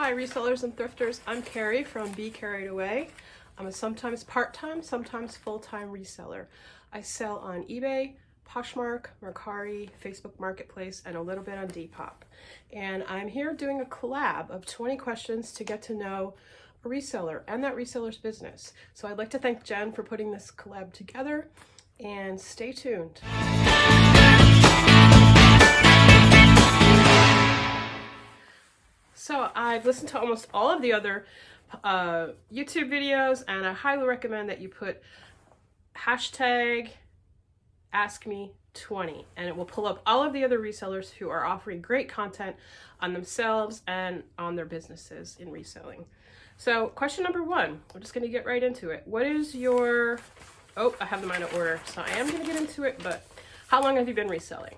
Hi resellers and thrifters, I'm Carrie from Be Carried Away. I'm a sometimes part-time, sometimes full-time reseller. I sell on eBay, Poshmark, Mercari, Facebook Marketplace, and a little bit on Depop. And I'm here doing a collab of 20 questions to get to know a reseller and that reseller's business. So I'd like to thank Jen for putting this collab together, and stay tuned. So I've listened to almost all of the other YouTube videos, and I highly recommend that you put hashtag AskMe20, and it will pull up all of the other resellers who are offering great content on themselves and on their businesses in reselling. So question number one, we're just going to get right into it. What is your, I have them out of order, so I am going to get into it, but how long have you been reselling?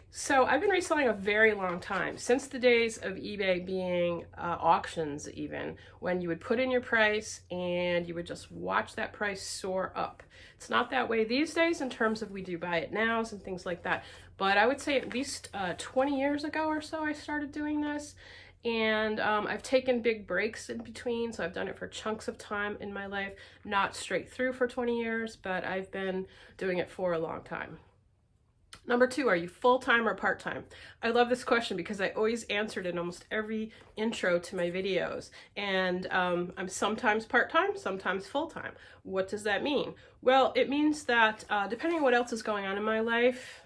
So I've been reselling a very long time, since the days of eBay being auctions even, when you would put in your price and you would just watch that price soar up. It's not that way these days in terms of we do buy it nows and things like that, but I would say at least 20 years ago or so I started doing this, and I've taken big breaks in between, so I've done it for chunks of time in my life, not straight through for 20 years, but I've been doing it for a long time. Number two, are you full-time or part-time? I love this question because I always answered in almost every intro to my videos. And I'm sometimes part-time, sometimes full-time. What does that mean? Well, it means that depending on what else is going on in my life,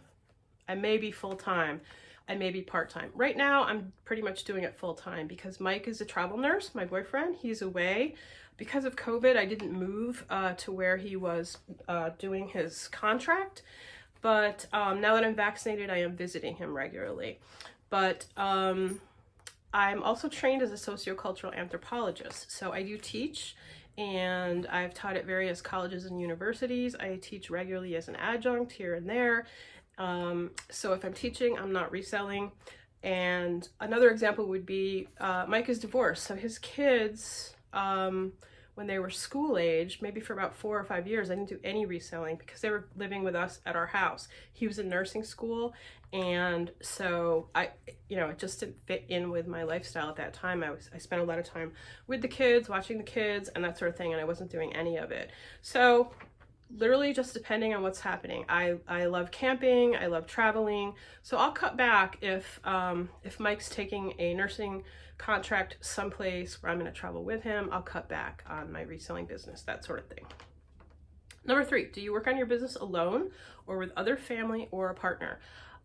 I may be full-time, I may be part-time. Right now, I'm pretty much doing it full-time because Mike is a travel nurse, my boyfriend. He's away. Because of COVID, I didn't move to where he was doing his contract. But now that I'm vaccinated, I am visiting him regularly. But I'm also trained as a sociocultural anthropologist. So I do teach, and I've taught at various colleges and universities. I teach regularly as an adjunct here and there. So if I'm teaching, I'm not reselling. And another example would be Mike is divorced. So his kids, when they were school age, maybe for about 4 or 5 years, I didn't do any reselling because they were living with us at our house. He was in nursing school, and so it just didn't fit in with my lifestyle at that time. I spent a lot of time with the kids, watching the kids and that sort of thing, and I wasn't doing any of it. So literally just depending on what's happening. I love camping, I love traveling, so I'll cut back if Mike's taking a nursing contract someplace where I'm going to travel with him. I'll cut back on my reselling business, that sort of thing. Number three, do you work on your business alone or with other family or a partner?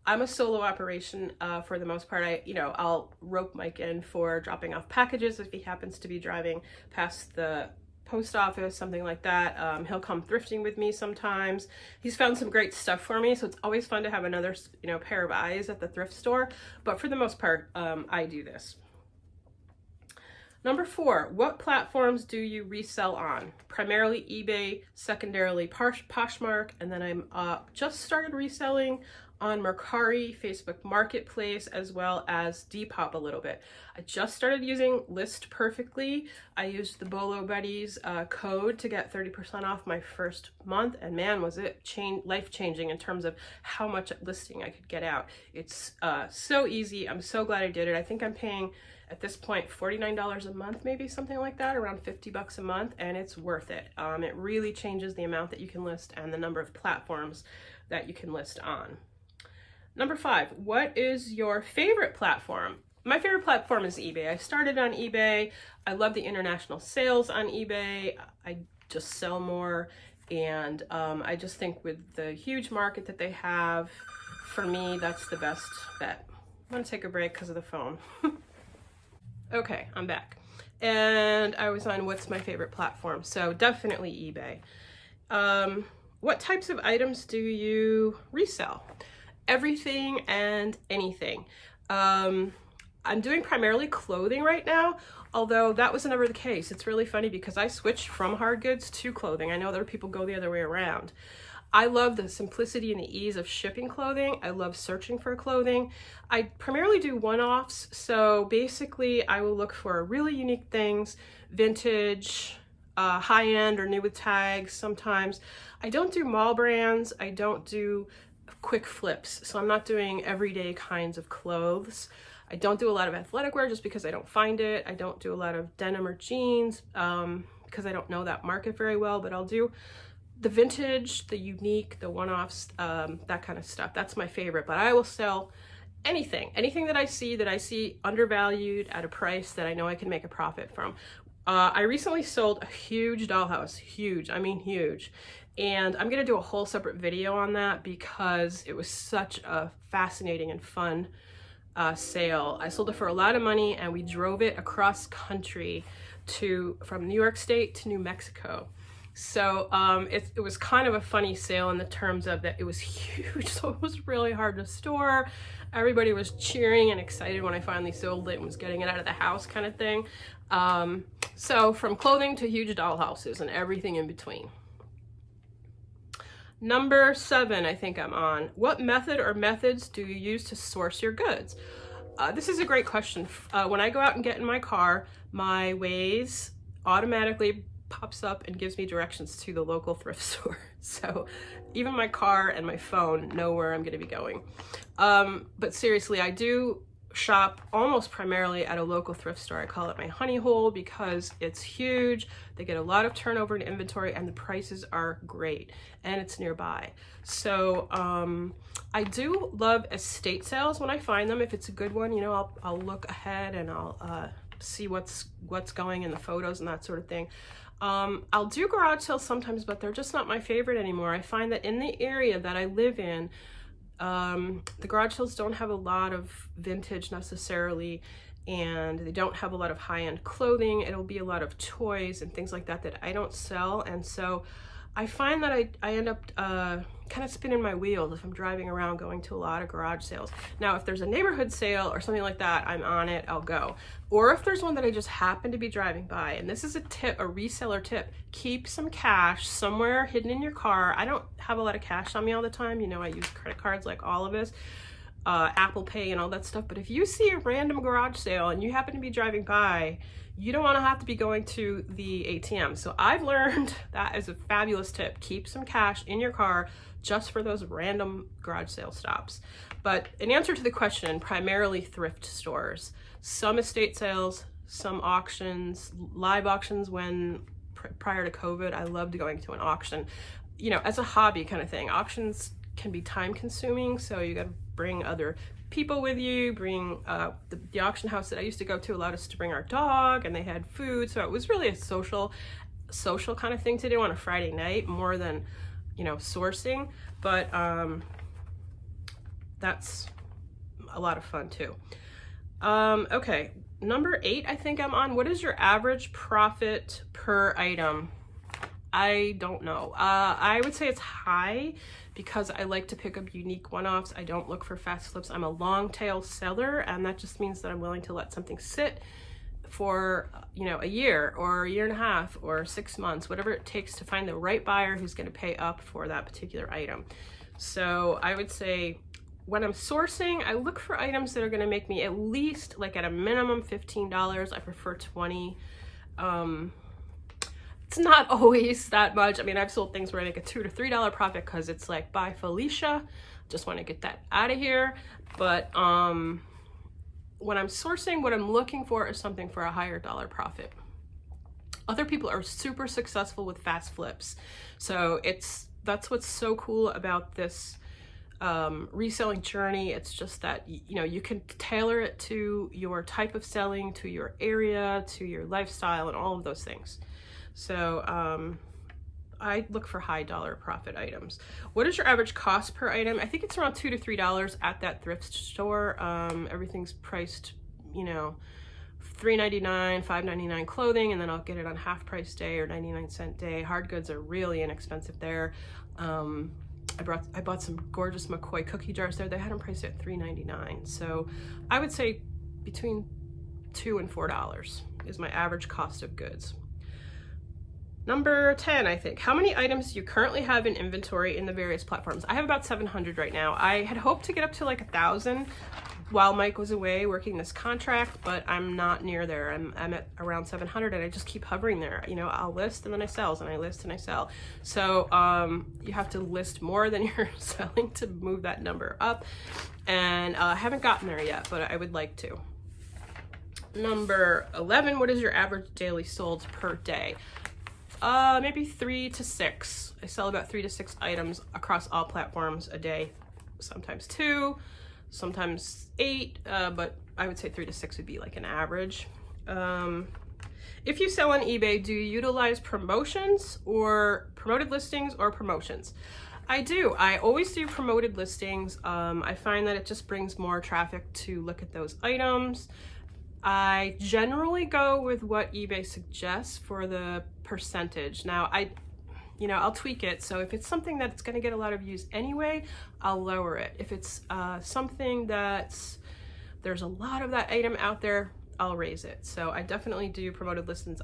I'm a solo operation for the most part. I'll rope Mike in for dropping off packages if he happens to be driving past the post office, something like that. He'll come thrifting with me sometimes. He's found some great stuff for me, so it's always fun to have another pair of eyes at the thrift store. But for the most part, I do this. Number four, what platforms do you resell on? Primarily eBay, secondarily Poshmark, and then I'm just started reselling on Mercari, Facebook Marketplace, as well as Depop a little bit. I just started using List Perfectly. I used the Bolo Buddies code to get 30% off my first month, and man, was it life-changing in terms of how much listing I could get out. It's so easy. I'm so glad I did it. I think I'm paying at this point $49 a month, maybe something like that, around 50 bucks a month, and it's worth it. It really changes the amount that you can list and the number of platforms that you can list on. Number five, what is your favorite platform? My favorite platform is eBay. I started on eBay. I love the international sales on eBay. I just sell more, and I just think with the huge market that they have, for me, that's the best bet. I'm gonna take a break because of the phone. Okay, I'm back. And I was on what's my favorite platform. So definitely eBay. What types of items do you resell? Everything and anything. I'm doing primarily clothing right now, although that was never the case. It's really funny because I switched from hard goods to clothing. I know other people go the other way around. I love the simplicity and the ease of shipping clothing. I love searching for clothing. I primarily do one-offs, so basically I will look for really unique things, vintage, high-end or new with tags sometimes. I don't do mall brands. I don't do quick flips, so I'm not doing everyday kinds of clothes. I don't do a lot of athletic wear just because I don't find it. I don't do a lot of denim or jeans because I don't know that market very well, but I'll do the vintage, the unique, the one-offs, that kind of stuff. That's my favorite, but I will sell anything that I see undervalued at a price that I know I can make a profit from. I recently sold a huge dollhouse, huge, I mean huge. And I'm gonna do a whole separate video on that because it was such a fascinating and fun sale. I sold it for a lot of money and we drove it across country from New York State to New Mexico. So it was kind of a funny sale in the terms of that it was huge, so it was really hard to store. Everybody was cheering and excited when I finally sold it and was getting it out of the house kind of thing. So from clothing to huge dollhouses and everything in between. Number 7, I think I'm on. What method or methods do you use to source your goods? This is a great question. When I go out and get in my car, my Waze automatically pops up and gives me directions to the local thrift store. So even my car and my phone know where I'm going to be going. But seriously, I do shop almost primarily at a local thrift store. I call it my honey hole because it's huge. They get a lot of turnover in inventory and the prices are great and it's nearby. So I do love estate sales when I find them. If it's a good one, you know, I'll look ahead and I'll see what's going in the photos and that sort of thing. I'll do garage sales sometimes, but they're just not my favorite anymore. I find that in the area that I live in, the garage sales don't have a lot of vintage necessarily, and they don't have a lot of high-end clothing. It'll be a lot of toys and things like that that I don't sell, and so I find that I end up kind of spinning my wheels if I'm driving around going to a lot of garage sales. Now, if there's a neighborhood sale or something like that, I'm on it, I'll go. Or if there's one that I just happen to be driving by, and this is a tip, a reseller tip, keep some cash somewhere hidden in your car. I don't have a lot of cash on me all the time. You know, I use credit cards like all of us, Apple Pay and all that stuff. But if you see a random garage sale and you happen to be driving by, you don't want to have to be going to the ATM. So I've learned that is a fabulous tip. Keep some cash in your car just for those random garage sale stops. But in answer to the question, primarily thrift stores, some estate sales, some auctions, live auctions when prior to COVID, I loved going to an auction, you know, as a hobby kind of thing. Auctions can be time consuming, so you got to bring other people with you, bring the auction house that I used to go to allowed us to bring our dog, and they had food, so it was really a social kind of thing to do on a Friday night more than, you know, sourcing. But that's a lot of fun too. Okay, number 8 I think I'm on. What is your average profit per item? I don't know. I would say it's high because I like to pick up unique one-offs. I don't look for fast flips. I'm a long tail seller, and that just means that I'm willing to let something sit for, you know, a year or a year and a half or 6 months, whatever it takes to find the right buyer who's going to pay up for that particular item. So I would say when I'm sourcing, I look for items that are going to make me at least, like at a minimum, $15. I prefer $20. It's not always that much. I mean, I've sold things where I make a $2 to $3 profit because it's like, bye Felicia, just want to get that out of here. But when I'm sourcing, what I'm looking for is something for a higher dollar profit. Other people are super successful with fast flips. So that's what's so cool about this reselling journey. It's just that, you know, you can tailor it to your type of selling, to your area, to your lifestyle, and all of those things. So I look for high dollar profit items. What is your average cost per item? I think it's around $2 to $3 at that thrift store. Everything's priced, you know, $3.99, $5.99 clothing, and then I'll get it on half price day or 99-cent day. Hard goods are really inexpensive there. I bought some gorgeous McCoy cookie jars there. They had them priced at $3.99. So I would say between $2 and $4 is my average cost of goods. Number 10, I think. How many items do you currently have in inventory in the various platforms? I have about 700 right now. I had hoped to get up to like 1,000, while Mike was away working this contract, but I'm not near there. I'm at around 700 and I just keep hovering there. You know, I'll list and then I sell, and I list and I sell. So you have to list more than you're selling to move that number up. And I haven't gotten there yet, but I would like to. Number 11, what is your average daily sold per day? Maybe 3 to 6. I sell about 3 to 6 items across all platforms a day. Sometimes 2, sometimes 8, but I would say 3 to 6 would be like an average. If you sell on eBay, do you utilize promotions or promoted listings or promotions? I do. I always do promoted listings. I find that it just brings more traffic to look at those items. I generally go with what eBay suggests for the percentage. Now, I'll tweak it. So if it's something that's going to get a lot of views anyway, I'll lower it. If it's something that's, there's a lot of that item out there, I'll raise it. So I definitely do promoted listings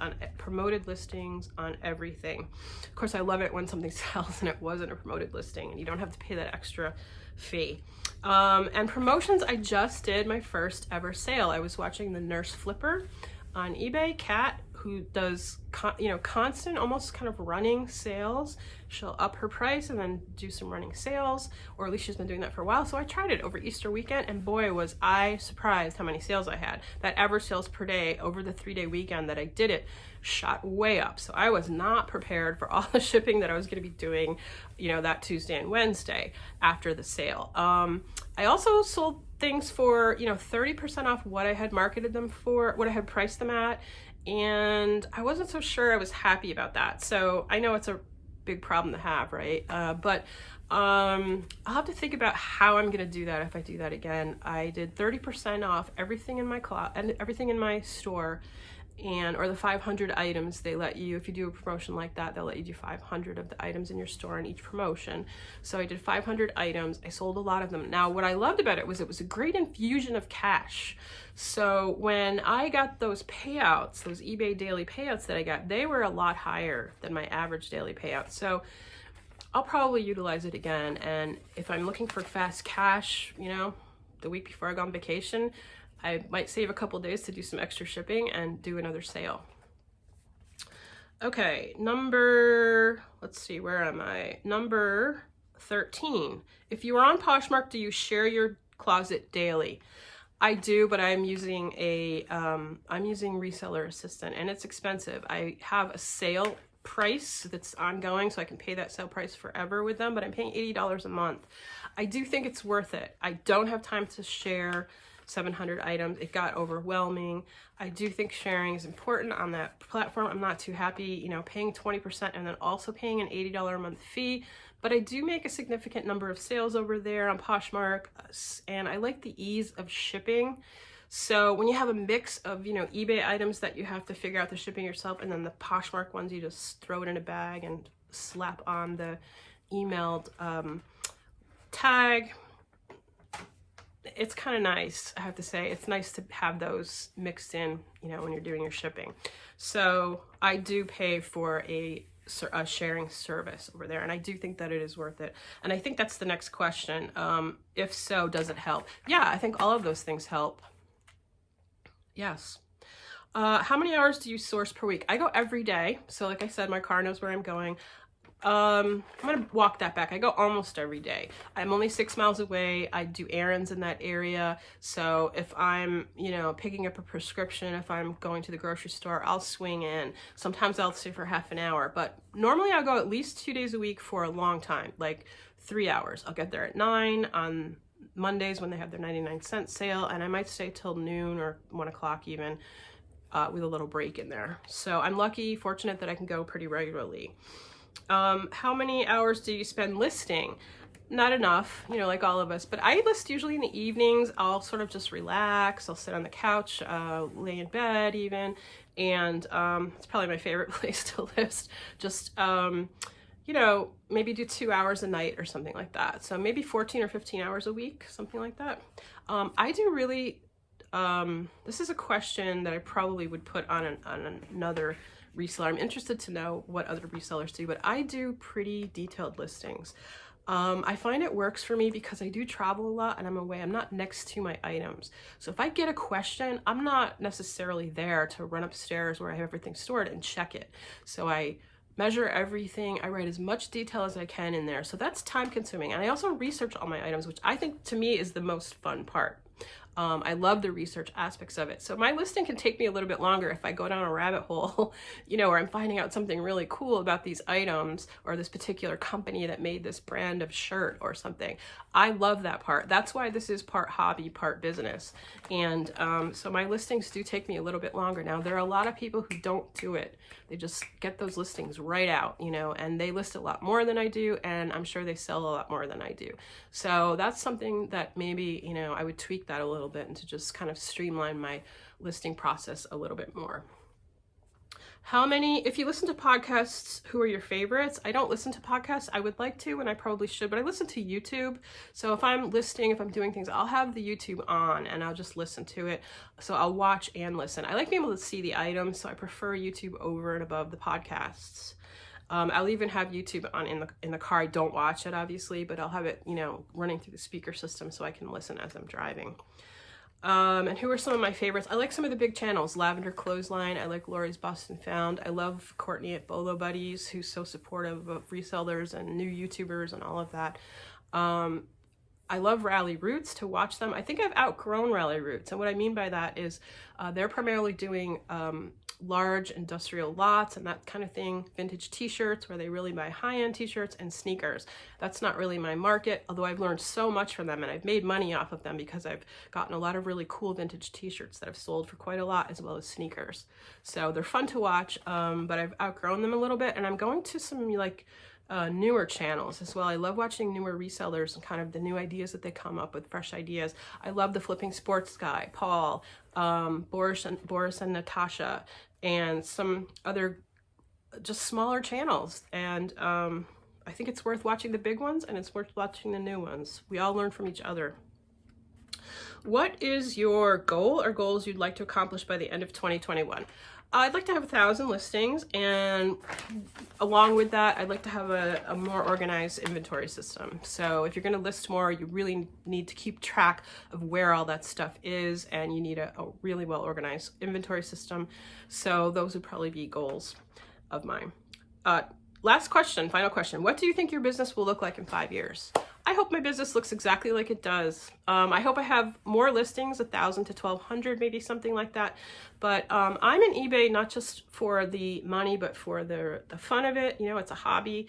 on everything. Of course, I love it when something sells and it wasn't a promoted listing and you don't have to pay that extra fee. And promotions, I just did my first ever sale. I was watching the Nurse Flipper on eBay, Kat, who does constant, almost kind of running sales. She'll up her price and then do some running sales, or at least she's been doing that for a while. So I tried it over Easter weekend, and boy, was I surprised how many sales I had. That average sales per day over the 3-day weekend that I did it shot way up. So I was not prepared for all the shipping that I was going to be doing, that Tuesday and Wednesday after the sale. I also sold things for, 30% off what I had marketed them for, what I had priced them at. And I wasn't so sure I was happy about that. So I know it's a big problem to have, right? But I'll have to think about how I'm gonna do that if I do that again. I did 30% off everything in my and everything in my store, or the 500 items they let you, if you do a promotion like that, they'll let you do 500 of the items in your store in each promotion. So I did 500 items. I sold a lot of them. Now, what I loved about it was a great infusion of cash. So when I got those payouts, those eBay daily payouts that I got, they were a lot higher than my average daily payout. So I'll probably utilize it again. And if I'm looking for fast cash, the week before I go on vacation, I might save a couple days to do some extra shipping and do another sale. Okay, let's see, where am I? Number 13. If you are on Poshmark, do you share your closet daily? I do, but I'm using I'm using Reseller Assistant, and it's expensive. I have a sale price that's ongoing, so I can pay that sale price forever with them, but I'm paying $80 a month. I do think it's worth it. I don't have time to share 700 items. It got overwhelming. I do think sharing is important on that platform. I'm not too happy, paying 20% and then also paying an $80 a month fee, but I do make a significant number of sales over there on Poshmark, and I like the ease of shipping. So when you have a mix of, eBay items that you have to figure out the shipping yourself, and then the Poshmark ones, you just throw it in a bag and slap on the emailed tag. It's kind of nice, I have to say. It's nice to have those mixed in, when you're doing your shipping. So I do pay for a sharing service over there, and I do think that it is worth it. And I think that's the next question. If so, does it help? Yeah, I think all of those things help. Yes. How many hours do you source per week? I go every day. So like I said, my car knows where I'm going. I'm gonna walk that back. I go almost every day. I'm only 6 miles away. I do errands in that area. So if I'm, picking up a prescription, if I'm going to the grocery store, I'll swing in. Sometimes I'll stay for half an hour, but normally I'll go at least 2 days a week for a long time, like 3 hours. I'll get there at 9 on Mondays when they have their 99-cent sale, and I might stay till noon or 1 o'clock even, with a little break in there. So I'm fortunate that I can go pretty regularly. How many hours do you spend listing? Not enough, like all of us, but I list usually in the evenings. I'll sort of just relax. I'll sit on the couch, lay in bed even, and it's probably my favorite place to list. Just, maybe do 2 hours a night or something like that. So maybe 14 or 15 hours a week, something like that. I do really, this is a question that I probably would put on another reseller. I'm interested to know what other resellers do, but I do pretty detailed listings. I find it works for me because I do travel a lot and I'm away. I'm not next to my items. So if I get a question, I'm not necessarily there to run upstairs where I have everything stored and check it. So I measure everything. I write as much detail as I can in there. So that's time consuming. And I also research all my items, which I think to me is the most fun part. I love the research aspects of it. So my listing can take me a little bit longer if I go down a rabbit hole, you know, where I'm finding out something really cool about these items or this particular company that made this brand of shirt or something. I love that part. That's why this is part hobby, part business. And so my listings do take me a little bit longer. Now, there are a lot of people who don't do it. They just get those listings right out, you know, and they list a lot more than I do. And I'm sure they sell a lot more than I do. So that's something that maybe, you know, I would tweak that a little bit and to just kind of streamline my listing process a little bit more. If you listen to podcasts, who are your favorites? I don't listen to podcasts. I would like to, and I probably should, but I listen to YouTube. So if I'm listing, if I'm doing things, I'll have the YouTube on and I'll just listen to it. So I'll watch and listen. I like being able to see the items, so I prefer YouTube over and above the podcasts. I'll even have YouTube on in the car. I don't watch it, obviously, but I'll have it, you know, running through the speaker system so I can listen as I'm driving. And who are some of my favorites? I like some of the big channels. Lavender Clothesline. I like Lori's Boston Found. I love Courtney at Bolo Buddies, who's so supportive of resellers and new YouTubers and all of that. I love Rally Roots to watch them. I think I've outgrown Rally Roots. And what I mean by that is they're primarily doing large industrial lots and that kind of thing, vintage t-shirts where they really buy high-end t-shirts and sneakers. That's not really my market, although I've learned so much from them and I've made money off of them because I've gotten a lot of really cool vintage t-shirts that I've sold for quite a lot, as well as sneakers. So they're fun to watch, but I've outgrown them a little bit, and I'm going to some like newer channels as well. I love watching newer resellers and kind of the new ideas that they come up with, fresh ideas. I love the Flipping Sports guy, Paul, Boris and Natasha, and some other just smaller channels. And I think it's worth watching the big ones and it's worth watching the new ones. We all learn from each other. What is your goal or goals you'd like to accomplish by the end of 2021? I'd like to have 1,000 listings, and along with that, I'd like to have a more organized inventory system. So if you're going to list more, you really need to keep track of where all that stuff is, and you need a really well organized inventory system. So those would probably be goals of mine. Last question, final question. What do you think your business will look like in 5 years? I hope my business looks exactly like it does. I hope I have more listings, 1,000 to 1,200, maybe something like that. But I'm in eBay not just for the money, but for the fun of it. You know, it's a hobby.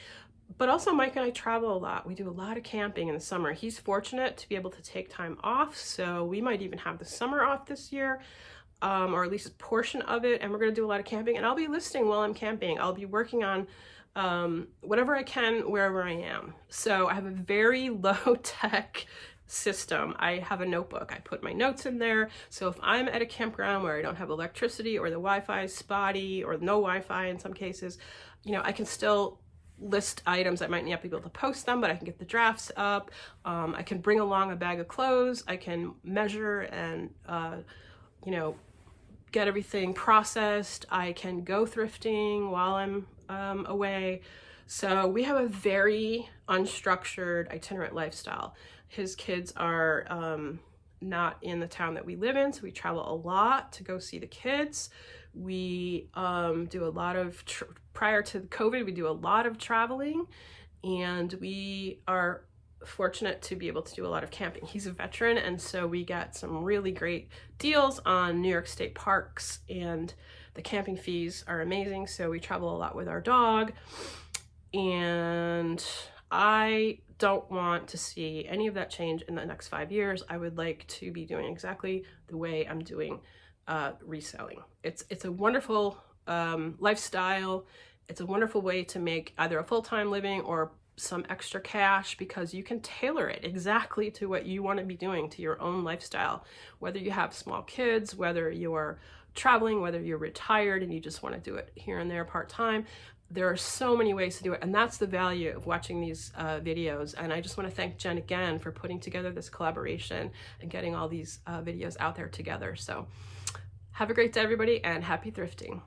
But also Mike and I travel a lot. We do a lot of camping in the summer. He's fortunate to be able to take time off. So we might even have the summer off this year. Or at least a portion of it. And we're going to do a lot of camping. And I'll be listing while I'm camping. I'll be working on whatever I can wherever I am. So I have a very low tech system. I have a notebook. I put my notes in there. So if I'm at a campground where I don't have electricity or the Wi-Fi is spotty or no Wi-Fi in some cases, you know, I can still list items. I might not be able to post them, but I can get the drafts up. I can bring along a bag of clothes. I can measure and, you know, get everything processed. I can go thrifting while I'm away. So we have a very unstructured itinerant lifestyle. His kids are not in the town that we live in, so we travel a lot to go see the kids. We do a lot of, prior to COVID, we do a lot of traveling, and we are fortunate to be able to do a lot of camping. He's a veteran, and so we got some really great deals on New York State parks, and the camping fees are amazing. So we travel a lot with our dog, and I don't want to see any of that change in the next 5 years. I would like to be doing exactly the way I'm doing reselling. It's a wonderful lifestyle. It's a wonderful way to make either a full-time living or some extra cash, because you can tailor it exactly to what you want to be doing, to your own lifestyle. Whether you have small kids, whether you're traveling, whether you're retired and you just want to do it here and there part-time, there are so many ways to do it. And that's the value of watching these videos. And I just want to thank Jen again for putting together this collaboration and getting all these videos out there together. So have a great day, everybody, and happy thrifting.